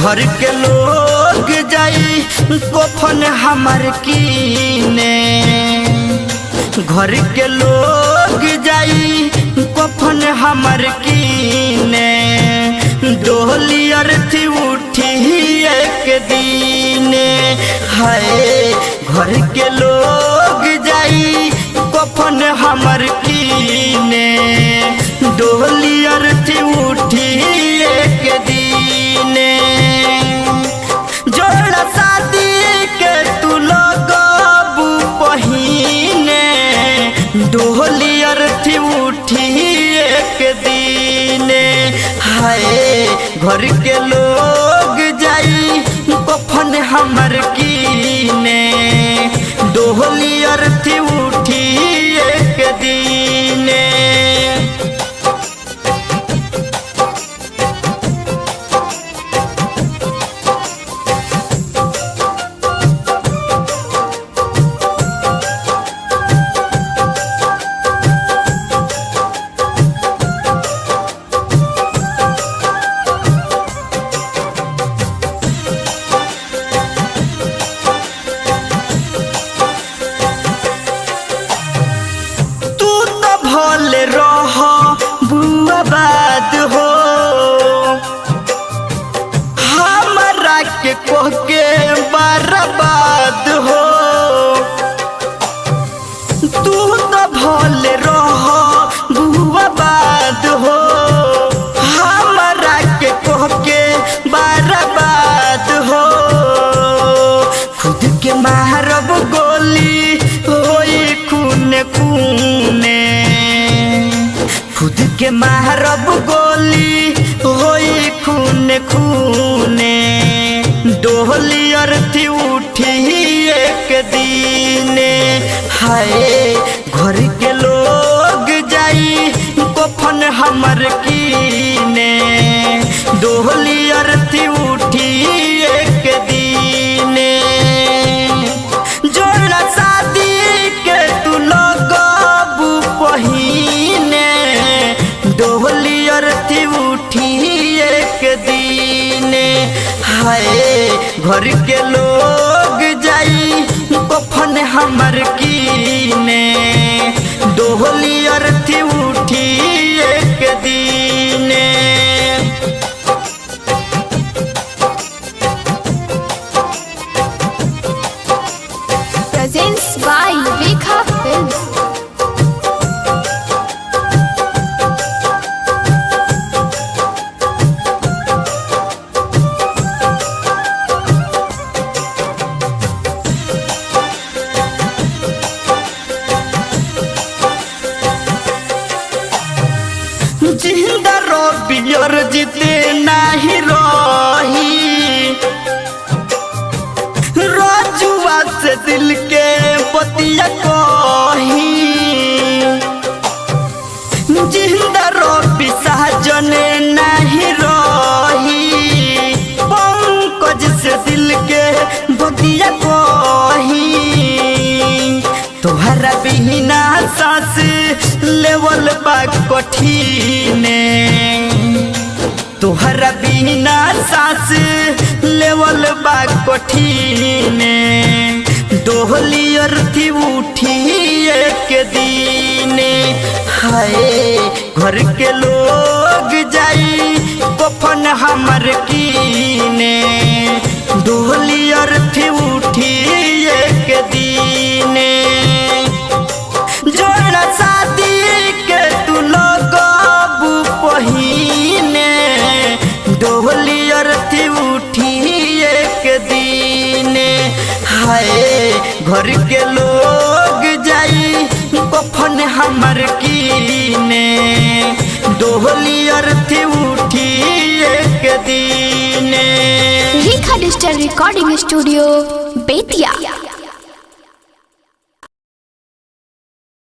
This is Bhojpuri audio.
घर के लोग जाई कफन हमार कीने, घर के लोग जाई कफन हमार कीने, डोली अर्थी उठी एक दीने। हाय घर के लोग जाई कफन हमार कीने, डोली अर्थी उठी एक दीने। जोड़ा शादी के तू लगबू पहिने, डोली अर्थी उठी एक दीने। हाय घर के लोग जाई कफन हमार कीने, डोली अर्थी उठी एक दीने। भले रह बुआबाद हो, हमरा के कह के बर्बाद हो। तू तो भले रह बुआबाद हो, हमरा के कह के बर्बाद हो। खुद के मारब गोली होई खूने खूने, खुद के मारब गोली होई खूने खूने, डोली अर्थी उठी एक दीने। हाय घर के लोग जाई कफन हमार कीने, डोली अर्थी उठी एक दीने। जोड़ा शादी के तू लगबू पहिने, डोली अर्थी उठी एक दीने। हाय घर के लोग जाई कफन हमार कीने, डोली अर्थी उठी एक दीने। Presents by Rekha Films. जिंदा रबियर जीते नाही रही, रजुआ से दिल के बतिया कही। जिंदा रवि साजन नहीं रही, पंकज से दिल के बतिया कही। तोहरा बिना सांस लेवल बा कठिने, तोहरा बिना सांस लेवल बा कठिने, डोली अर्थी उठी एक दीने। हाय घर के लोग जाई कफन हमार कीने, डोली अर्थी उठी एक दीने। जोड़ा शादी के तू लगबू पहिने, डोली अर्थी उठी एक दीने। हाय घर के लोग जाई कफन हमार कीने, डोली अर्थी उठी एक दीने। Rekha Digital Recording Studio, Betia।